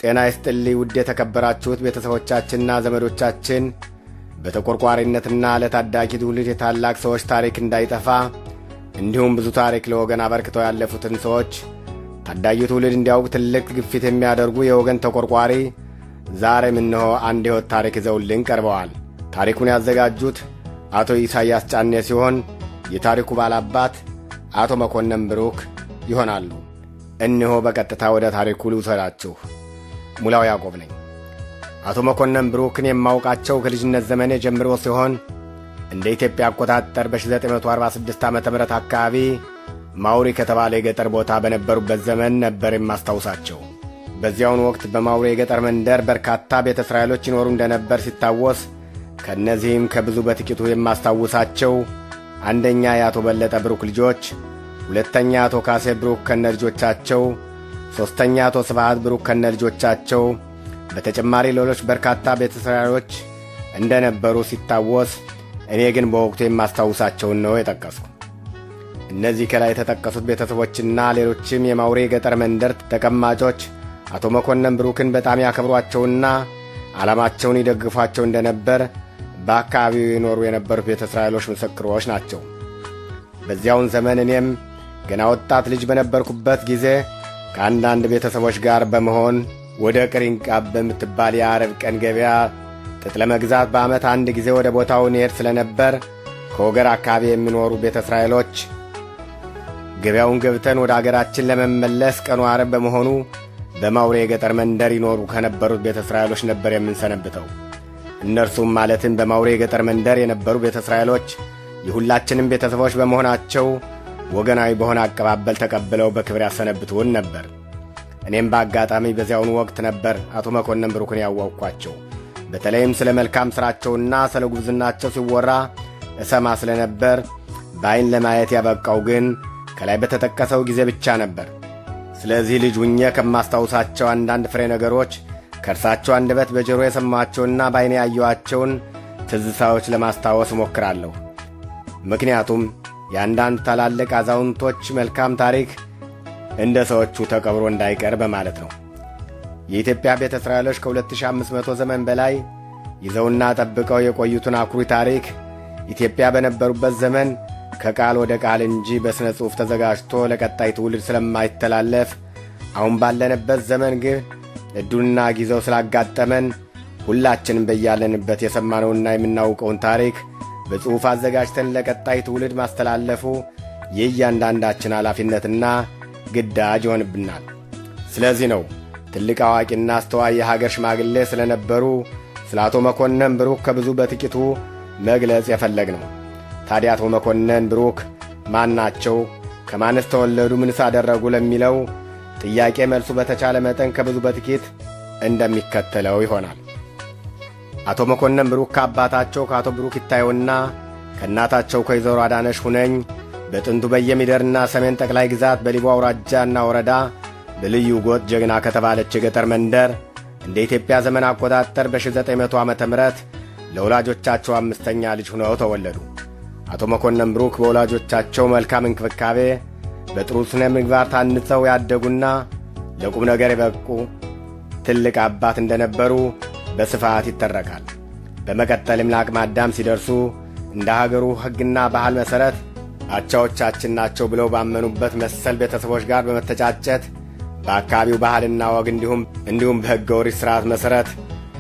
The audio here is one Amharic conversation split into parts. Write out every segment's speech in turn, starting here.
ጤና ይስጥልኝ ውድ የተከበራችሁት ቤተሰቦቻችንና ዘመዶቻችን። በተቆርቋሪነትና ለታዳጊ ትውልድ የታላቅ ሰዎች ታሪክ እንዳይጠፋ እንዲሁም ብዙ ታሪክ ለወገን አበርክተው ያለፉትን ሰዎች ታዳጊ ትውልድ እንዲያውቅ ትልቅ ግፊት የሚያደርጉ የወገን ተቆርቋሪ ዛሬም እነሆ አንድ ሕይወት ታሪክ ይዘውልን ቀርበዋል። ታሪኩን ያዘጋጁት አቶ ኢሳያስ ጫኔ ሲሆን የታሪኩ ባላባት አቶ መኮንን ብሩክ ይሆናሉ። እነሆ በቀጥታ ወደ ታሪኩ ልውሰዳችሁ። ሙላው ያዕቆብ ነኝ። አቶ መኮንን ብሩክን የማውቃቸው ከልጅነት ዘመኔ ጀምሮ ሲሆን እንደ ኢትዮጵያ አቆጣጠር በ1946 ዓመተ ምህረት አካባቢ ማውሪ ከተባለ የገጠር ቦታ በነበሩበት ዘመን ነበር የማስታውሳቸው። በዚያውን ወቅት በማውሪ የገጠር መንደር በርካታ ቤተ እስራኤሎች ይኖሩ እንደነበር ሲታወስ፣ ከእነዚህም ከብዙ በጥቂቱ የማስታውሳቸው አንደኛ የአቶ በለጠ ብሩክ ልጆች፣ ሁለተኛ አቶ ካሴ ብሩክ ከነልጆቻቸው፣ ሦስተኛ አቶ ስብሃት ብሩክ ከነልጆቻቸው፣ በተጨማሪ ሌሎች በርካታ ቤተ እስራኤሎች እንደነበሩ ሲታወስ፣ እኔ ግን በወቅቱ የማስታውሳቸውን ነው የጠቀስኩ። እነዚህ ከላይ የተጠቀሱት ቤተሰቦችና ሌሎችም የማውሪ የገጠር መንደር ተቀማጮች አቶ መኮንን ብሩክን በጣም ያከብሯቸውና ዓላማቸውን ይደግፏቸው እንደነበር በአካባቢው የኖሩ የነበሩት ቤተ እስራኤሎች ምስክሮች ናቸው። በዚያውን ዘመን እኔም ገና ወጣት ልጅ በነበርኩበት ጊዜ ከአንዳንድ ቤተሰቦች ጋር በመሆን ወደ ቅሪንቃብ በምትባል የዓርብ ቀን ገበያ ጥጥ ለመግዛት በዓመት አንድ ጊዜ ወደ ቦታው እንሄድ ስለነበር ከወገር አካባቢ የሚኖሩ ቤተ እስራኤሎች ገበያውን ገብተን ወደ አገራችን ለመመለስ ቀኑ ዓርብ በመሆኑ በማውሪ የገጠር መንደር ይኖሩ ከነበሩት ቤተ እስራኤሎች ነበር የምንሰነብተው። እነርሱም ማለትም በማውሪ የገጠር መንደር የነበሩ ቤተ እስራኤሎች የሁላችንም ቤተሰቦች በመሆናቸው ወገናዊ በሆነ አቀባበል ተቀብለው በክብር ያሰነብቱን ነበር። እኔም በአጋጣሚ በዚያውን ወቅት ነበር አቶ መኮንን ብሩክን ያወቅኳቸው። በተለይም ስለ መልካም ሥራቸውና ስለ ጉብዝናቸው ሲወራ እሰማ ስለነበር በዐይን ለማየት ያበቃው ግን ከላይ በተጠቀሰው ጊዜ ብቻ ነበር። ስለዚህ ልጅ ሁኜ ከማስታውሳቸው አንዳንድ ፍሬ ነገሮች ከእርሳቸው አንደበት በጆሮ የሰማቸውና በዐይኔ ያየኋቸውን ትዝታዎች ለማስታወስ እሞክራለሁ። ምክንያቱም የአንዳንድ ታላልቅ አዛውንቶች መልካም ታሪክ እንደ ሰዎቹ ተቀብሮ እንዳይቀር በማለት ነው። የኢትዮጵያ ቤተ እስራኤሎች ከ2500 ዘመን በላይ ይዘውና ጠብቀው የቆዩትን አኩሪ ታሪክ ኢትዮጵያ በነበሩበት ዘመን ከቃል ወደ ቃል እንጂ በሥነ ጽሑፍ ተዘጋጅቶ ለቀጣይ ትውልድ ስለማይተላለፍ አሁን ባለንበት ዘመን ግን ዕድሉና ጊዜው ስላጋጠመን ሁላችንም በያለንበት የሰማነውና የምናውቀውን ታሪክ በጽሑፍ አዘጋጅተን ለቀጣይ ትውልድ ማስተላለፉ የእያንዳንዳችን ኃላፊነትና ግዳጅ ይሆንብናል። ስለዚህ ነው ትልቅ አዋቂና አስተዋይ የሀገር ሽማግሌ ስለነበሩ ስለ አቶ መኮንን ብሩክ ከብዙ በጥቂቱ መግለጽ የፈለግነው። ታዲያ አቶ መኮንን ብሩክ ማን ናቸው? ከማንስ ተወለዱ? ምንስ አደረጉ? ለሚለው ጥያቄ መልሱ በተቻለ መጠን ከብዙ በጥቂት እንደሚከተለው ይሆናል። አቶ መኮንን ብሩክ ከአባታቸው ከአቶ ብሩክ ይታየውና ከእናታቸው ከወይዘሮ አዳነሽ ሁነኝ በጥንቱ በየሚደርና ሰሜን ጠቅላይ ግዛት በሊቦ አውራጃና ወረዳ በልዩ ጎጥ ጀግና ከተባለች የገጠር መንደር እንደ ኢትዮጵያ ዘመን አቆጣጠር በ1900 ዓመተ ምህረት ለወላጆቻቸው አምስተኛ ልጅ ሆነው ተወለዱ። አቶ መኮንን ብሩክ በወላጆቻቸው መልካም እንክብካቤ በጥሩ ስነ ምግባር ታንጸው ያደጉና ለቁም ነገር የበቁ ትልቅ አባት እንደነበሩ በስፋት ይተረካል። በመቀጠልም ለአቅመ አዳም ሲደርሱ እንደ ሀገሩ ሕግና ባህል መሠረት አቻዎቻችን ናቸው ብለው ባመኑበት መሰል ቤተሰቦች ጋር በመተጫጨት በአካባቢው ባህልና ወግ እንዲሁም በሕገ ኦሪት ሥርዓት መሠረት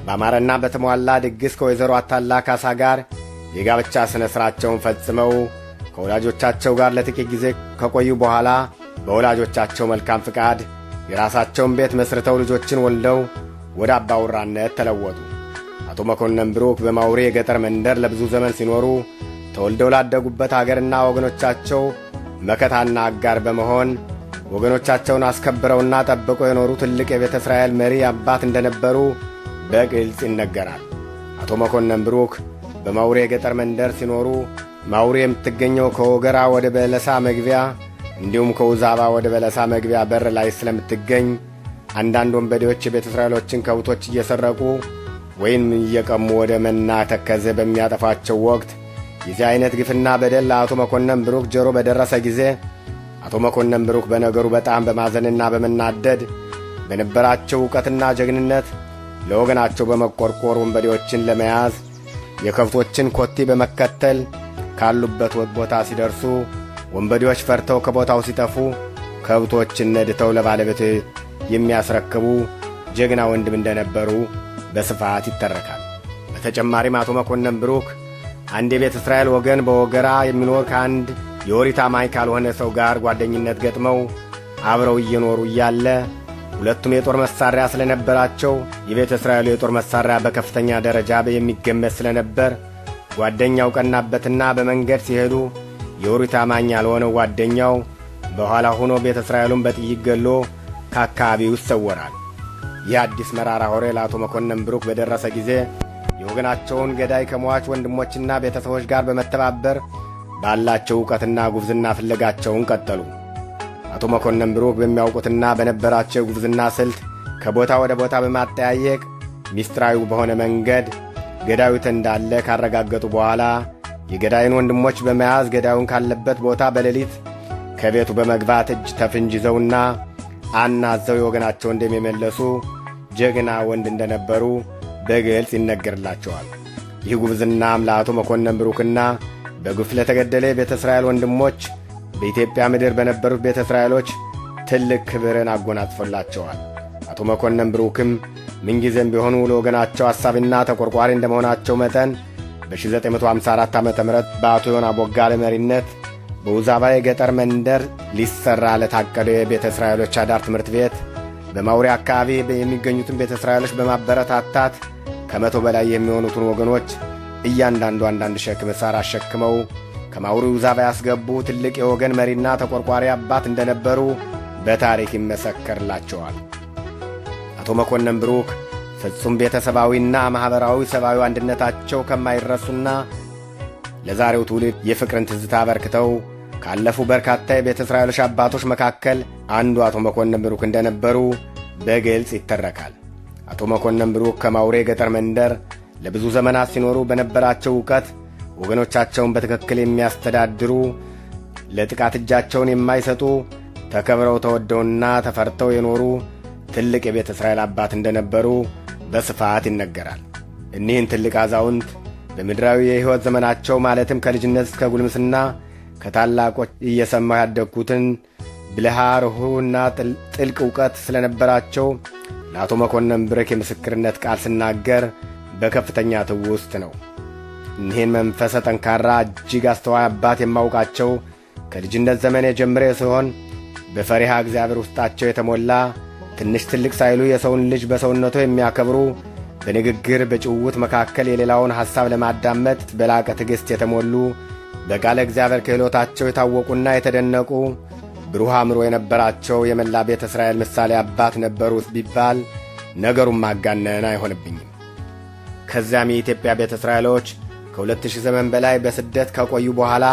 በአማረና በተሟላ ድግስ ከወይዘሮ አታላ ካሳ ጋር የጋብቻ ሥነ ሥርዓቸውን ፈጽመው ከወላጆቻቸው ጋር ለጥቂት ጊዜ ከቆዩ በኋላ በወላጆቻቸው መልካም ፍቃድ የራሳቸውን ቤት መስርተው ልጆችን ወልደው ወደ አባውራነት ተለወጡ። አቶ መኮንን ብሩክ በማውሪ የገጠር መንደር ለብዙ ዘመን ሲኖሩ ተወልደው ላደጉበት አገርና ወገኖቻቸው መከታና አጋር በመሆን ወገኖቻቸውን አስከብረውና ጠብቀው የኖሩ ትልቅ የቤተ እስራኤል መሪ አባት እንደነበሩ በግልጽ ይነገራል። አቶ መኮንን ብሩክ በማውሪ የገጠር መንደር ሲኖሩ ማውሪ የምትገኘው ከወገራ ወደ በለሳ መግቢያ እንዲሁም ከውዛባ ወደ በለሳ መግቢያ በር ላይ ስለምትገኝ አንዳንድ ወንበዴዎች የቤተ እስራኤሎችን ከብቶች እየሰረቁ ወይም እየቀሙ ወደ መና ተከዘ በሚያጠፋቸው ወቅት የዚህ አይነት ግፍና በደል ለአቶ መኮንን ብሩክ ጆሮ በደረሰ ጊዜ አቶ መኮንን ብሩክ በነገሩ በጣም በማዘንና በመናደድ በነበራቸው ዕውቀትና ጀግንነት ለወገናቸው በመቆርቆር ወንበዴዎችን ለመያዝ የከብቶችን ኮቴ በመከተል ካሉበት ቦታ ሲደርሱ ወንበዴዎች ፈርተው ከቦታው ሲጠፉ ከብቶችን ነድተው ለባለቤት የሚያስረክቡ ጀግና ወንድም እንደነበሩ በስፋት ይተረካል። በተጨማሪም አቶ መኮንን ብሩክ አንድ የቤተ እስራኤል ወገን በወገራ የሚኖር ከአንድ የኦሪት አማኝ ካልሆነ ሰው ጋር ጓደኝነት ገጥመው አብረው እየኖሩ እያለ ሁለቱም የጦር መሳሪያ ስለነበራቸው የቤተ እስራኤሉ የጦር መሳሪያ በከፍተኛ ደረጃ የሚገመት ስለነበር ጓደኛው ቀናበትና በመንገድ ሲሄዱ የኦሪት አማኝ ያልሆነው ጓደኛው በኋላ ሆኖ ቤተ እስራኤሉን በጥይት ገሎ ከአካባቢው ይሰወራል። ይህ አዲስ መራራ ወሬ ለአቶ መኮንን ብሩክ በደረሰ ጊዜ የወገናቸውን ገዳይ ከሟች ወንድሞችና ቤተሰቦች ጋር በመተባበር ባላቸው ዕውቀትና ጉብዝና ፍለጋቸውን ቀጠሉ። አቶ መኮንን ብሩክ በሚያውቁትና በነበራቸው የጉብዝና ስልት ከቦታ ወደ ቦታ በማጠያየቅ ሚስጥራዊ በሆነ መንገድ ገዳዩት እንዳለ ካረጋገጡ በኋላ የገዳዩን ወንድሞች በመያዝ ገዳዩን ካለበት ቦታ በሌሊት ከቤቱ በመግባት እጅ ተፍንጅ ይዘውና አናዘው የወገናቸው እንደሚመለሱ ጀግና ወንድ እንደነበሩ በግልጽ ይነገርላቸዋል። ይህ ጉብዝናም ለአቶ መኮንን ብሩክና በግፍ ለተገደለ የቤተ እስራኤል ወንድሞች በኢትዮጵያ ምድር በነበሩት ቤተ እስራኤሎች ትልቅ ክብርን አጎናጽፎላቸዋል። አቶ መኮንን ብሩክም ምንጊዜም ቢሆኑ ለወገናቸው አሳቢና ተቆርቋሪ እንደመሆናቸው መጠን በ1954 ዓ.ም በአቶ ዮና ቦጋለ መሪነት በውዛባ የገጠር መንደር ሊሰራ ለታቀደ የቤተ እስራኤሎች አዳር ትምህርት ቤት በማውሪ አካባቢ የሚገኙትን ቤተ እስራኤሎች በማበረታታት ከ100 በላይ የሚሆኑትን ወገኖች እያንዳንዱ አንዳንድ ሸክም ሳር አሸክመው ከማውሪ ውዛባ ያስገቡ ትልቅ የወገን መሪና ተቆርቋሪ አባት እንደነበሩ በታሪክ ይመሰከርላቸዋል። አቶ መኮንን ብሩክ ፍጹም ቤተሰባዊና ማኅበራዊ ሰብአዊ አንድነታቸው ከማይረሱና ለዛሬው ትውልድ የፍቅርን ትዝታ አበርክተው ካለፉ በርካታ የቤተ እስራኤሎች አባቶች መካከል አንዱ አቶ መኮንን ብሩክ እንደነበሩ በግልጽ ይተረካል። አቶ መኮንን ብሩክ ከማውሬ ገጠር መንደር ለብዙ ዘመናት ሲኖሩ በነበራቸው ዕውቀት ወገኖቻቸውን በትክክል የሚያስተዳድሩ፣ ለጥቃት እጃቸውን የማይሰጡ፣ ተከብረው ተወደውና ተፈርተው የኖሩ ትልቅ የቤተ እስራኤል አባት እንደነበሩ በስፋት ይነገራል። እኒህን ትልቅ አዛውንት በምድራዊ የሕይወት ዘመናቸው ማለትም ከልጅነት እስከ ጉልምስና ከታላቆች እየሰማሁ ያደግኩትን ብልሃ ርኅሩህና ጥልቅ ዕውቀት ስለነበራቸው ለአቶ መኮንን ብሩክ የምስክርነት ቃል ስናገር በከፍተኛ ትውስት ነው። እኒህን መንፈሰ ጠንካራ እጅግ አስተዋይ አባት የማውቃቸው ከልጅነት ዘመኔ ጀምሬ ሲሆን በፈሪሃ እግዚአብሔር ውስጣቸው የተሞላ ትንሽ ትልቅ ሳይሉ የሰውን ልጅ በሰውነቱ የሚያከብሩ በንግግር በጭውውት መካከል የሌላውን ሐሳብ ለማዳመጥ በላቀ ትዕግሥት የተሞሉ በቃለ እግዚአብሔር ክህሎታቸው የታወቁና የተደነቁ ብሩህ አእምሮ የነበራቸው የመላ ቤተ እስራኤል ምሳሌ አባት ነበሩ ቢባል ነገሩን ማጋነን አይሆንብኝም። ከዚያም የኢትዮጵያ ቤተ እስራኤሎች ከ2000 ዘመን በላይ በስደት ከቆዩ በኋላ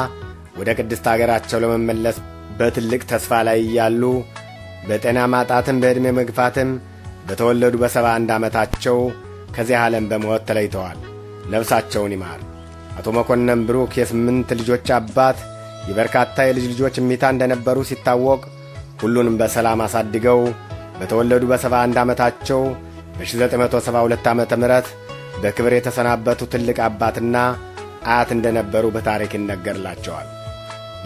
ወደ ቅድስት አገራቸው ለመመለስ በትልቅ ተስፋ ላይ እያሉ በጤና ማጣትም በዕድሜ መግፋትም በተወለዱ በ71 ዓመታቸው ከዚህ ዓለም በሞት ተለይተዋል። ነፍሳቸውን ይማር። አቶ መኮንን ብሩክ የ8 ልጆች አባት የበርካታ የልጅ ልጆች እሚታ እንደነበሩ ሲታወቅ ሁሉንም በሰላም አሳድገው በተወለዱ በ71 ዓመታቸው በ1972 ዓመተ ምህረት በክብር የተሰናበቱ ትልቅ አባትና አያት እንደነበሩ በታሪክ ይነገርላቸዋል።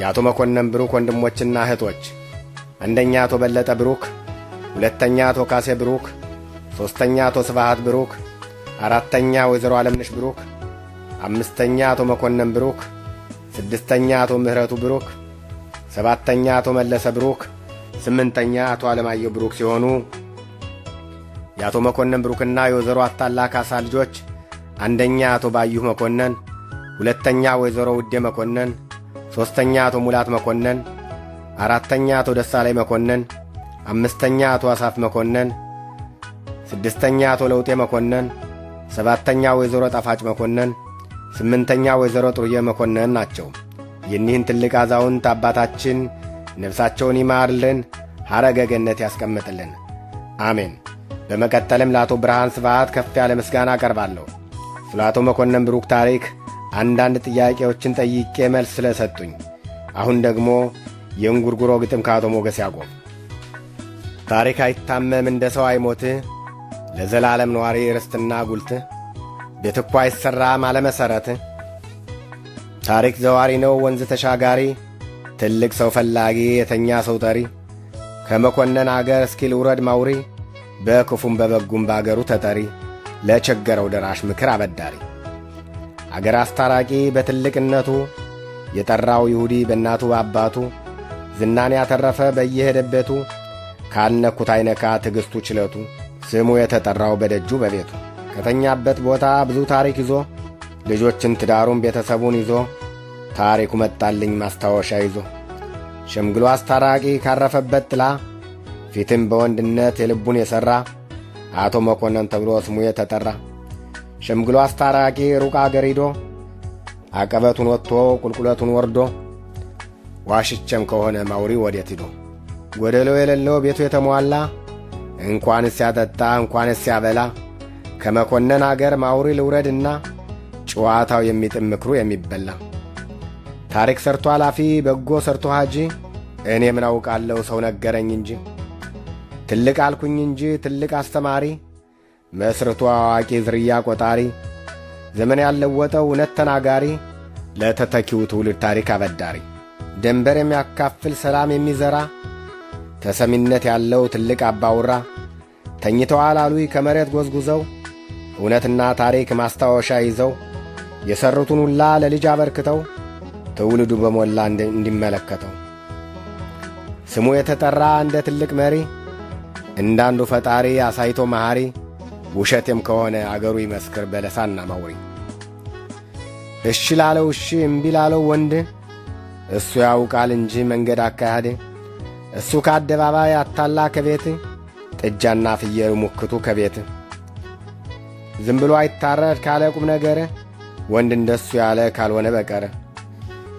የአቶ መኮንን ብሩክ ወንድሞችና እህቶች አንደኛ አቶ በለጠ ብሩክ፣ ሁለተኛ አቶ ካሴ ብሩክ፣ ሦስተኛ አቶ ስብሃት ብሩክ፣ አራተኛ ወይዘሮ ዓለምነሽ ብሩክ፣ አምስተኛ አቶ መኮንን ብሩክ፣ ስድስተኛ አቶ ምህረቱ ብሩክ፣ ሰባተኛ አቶ መለሰ ብሩክ፣ ስምንተኛ አቶ አለማየሁ ብሩክ ሲሆኑ የአቶ መኮንን ብሩክና የወይዘሮ አታላ ካሳ ልጆች አንደኛ አቶ ባዩህ መኮንን፣ ሁለተኛ ወይዘሮ ውዴ መኮንን፣ ሦስተኛ አቶ ሙላት መኮንን፣ አራተኛ አቶ ደሳላይ መኮንን፣ አምስተኛ አቶ አሳፍ መኮንን፣ ስድስተኛ አቶ ለውጤ መኮንን፣ ሰባተኛ ወይዘሮ ጣፋጭ መኮንን፣ ስምንተኛ ወይዘሮ ጥሩዬ መኮንን ናቸው። የኒህን ትልቅ አዛውንት አባታችን ነፍሳቸውን ይማርልን፣ ሐረገ ገነት ያስቀምጥልን፣ አሜን። በመቀጠልም ለአቶ ብርሃን ስብሃት ከፍ ያለ ምስጋና አቀርባለሁ። ስለ አቶ መኮንን ብሩክ ታሪክ አንዳንድ ጥያቄዎችን ጠይቄ መልስ ስለሰጡኝ። አሁን ደግሞ የእንጉርጉሮ ግጥም ከአቶ ሞገስ ያዕቆብ። ታሪክ አይታመም እንደ ሰው አይሞት፣ ለዘላለም ነዋሪ ርስትና ጉልት፣ ቤት እኮ አይሠራም አለመሠረት። ታሪክ ዘዋሪ ነው ወንዝ ተሻጋሪ፣ ትልቅ ሰው ፈላጊ የተኛ ሰው ጠሪ። ከመኮነን አገር እስኪል ውረድ ማውሪ፣ በክፉም በበጉም በአገሩ ተጠሪ፣ ለቸገረው ደራሽ ምክር አበዳሪ። አገር አስታራቂ በትልቅነቱ፣ የጠራው ይሁዲ በእናቱ በአባቱ፣ ዝናን ያተረፈ በየሄደበቱ፣ ካልነኩት አይነካ ትዕግሥቱ ችለቱ፣ ስሙ የተጠራው በደጁ በቤቱ። ከተኛበት ቦታ ብዙ ታሪክ ይዞ፣ ልጆችን ትዳሩን ቤተሰቡን ይዞ፣ ታሪኩ መጣልኝ ማስታወሻ ይዞ። ሸምግሎ አስታራቂ ካረፈበት ጥላ፣ ፊትም በወንድነት የልቡን የሠራ፣ አቶ መኮነን ተብሎ ስሙ የተጠራ። ሸምግሎ አስታራቂ ሩቅ አገር ሂዶ፣ አቀበቱን ወጥቶ ቁልቁለቱን ወርዶ፣ ዋሽቸም ከሆነ ማውሪ ወዴት ሂዶ። ጎደሎ የሌለው ቤቱ የተሟላ፣ እንኳንስ ያጠጣ እንኳንስ ያበላ፣ ከመኮነን አገር ማውሪ ልውረድና፣ ጨዋታው የሚጥም ምክሩ የሚበላ። ታሪክ ሰርቶ አላፊ በጎ ሰርቶ ሃጂ፣ እኔ ምን አውቃለሁ ሰው ነገረኝ እንጂ። ትልቅ አልኩኝ እንጂ ትልቅ አስተማሪ፣ መስርቶ አዋቂ ዝርያ ቆጣሪ፣ ዘመን ያለወጠው እውነት ተናጋሪ፣ ለተተኪው ትውልድ ታሪክ አበዳሪ። ደንበር የሚያካፍል ሰላም የሚዘራ፣ ተሰሚነት ያለው ትልቅ አባውራ። ተኝተዋል አሉይ ከመሬት ጎዝጉዘው፣ እውነትና ታሪክ ማስታወሻ ይዘው፣ የሠሩትን ሁላ ለልጅ አበርክተው፣ ትውልዱ በሞላ እንዲመለከተው። ስሙ የተጠራ እንደ ትልቅ መሪ፣ እንዳንዱ ፈጣሪ አሳይቶ መሐሪ፣ ውሸቴም ከሆነ አገሩ ይመስክር በለሳና ማውሪ። እሺ ላለው እሺ እምቢ ላለው ወንድ፣ እሱ ያውቃል እንጂ መንገድ አካሄድ። እሱ ከአደባባይ አታላ ከቤት፣ ጥጃና ፍየሉ ሙክቱ ከቤት። ዝም ብሎ አይታረድ ካለ ቁም ነገር፣ ወንድ እንደሱ ያለ ካልሆነ በቀር።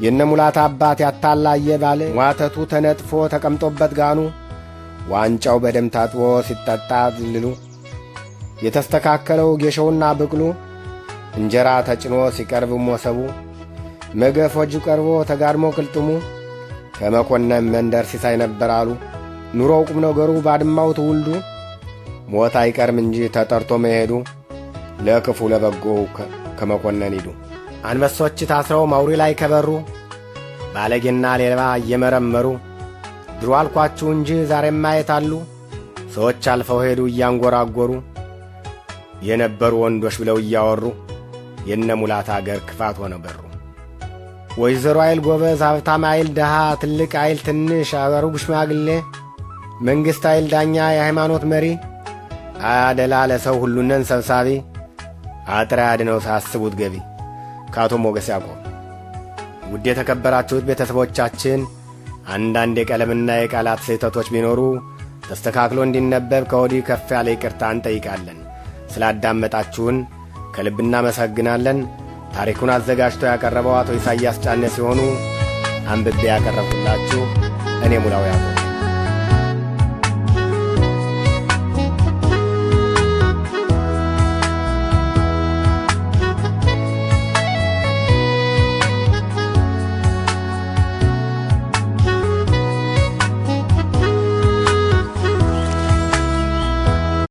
የነ ሙላት አባት ያታላየ ባለ፣ ዋተቱ ተነጥፎ ተቀምጦበት ጋኑ፣ ዋንጫው በደም ታጥቦ ሲጠጣ ዝልሉ። የተስተካከለው ጌሾውና ብቅሉ፣ እንጀራ ተጭኖ ሲቀርብ ሞሰቡ፣ መገፎጁ ቀርቦ ተጋድሞ ቅልጥሙ። ከመኮነን መንደር ሲሳይ ነበር አሉ፣ ኑሮው ቁም ነገሩ ባድማው ትውልዱ። ሞት አይቀርም እንጂ ተጠርቶ መሄዱ፣ ለክፉ ለበጎው ከመኮነን ሂዱ። አንበሶች ታስረው ማውሪ ላይ ከበሩ፣ ባለጌና ሌባ እየመረመሩ። ድሮ አልኳችሁ እንጂ ዛሬም ማየታሉ፣ ሰዎች አልፈው ሄዱ እያንጎራጎሩ። የነበሩ ወንዶች ብለው እያወሩ፣ የነ ሙላት አገር ክፋት ሆነ በሩ። ወይዘሮ አይል ጎበዝ፣ ሀብታም አይል ደሃ፣ ትልቅ አይል ትንሽ፣ አገሩ ሽማግሌ፣ መንግሥት አይል ዳኛ፣ የሃይማኖት መሪ። አያደላ ለሰው ሁሉነን ሰብሳቢ፣ አጥራ ያድነው ሳያስቡት ገቢ። ከአቶ ሞገስ ያዕቆብ። ውድ የተከበራችሁት ቤተሰቦቻችን፣ አንዳንድ የቀለምና የቃላት ስህተቶች ቢኖሩ ተስተካክሎ እንዲነበብ ከወዲሁ ከፍ ያለ ይቅርታ እንጠይቃለን። ስላዳመጣችሁን ከልብ እናመሰግናለን። ታሪኩን አዘጋጅቶ ያቀረበው አቶ ኢሳያስ ጫኔ ሲሆኑ፣ አንብቤ ያቀረብኩላችሁ እኔ ሙላው ያዕቆብ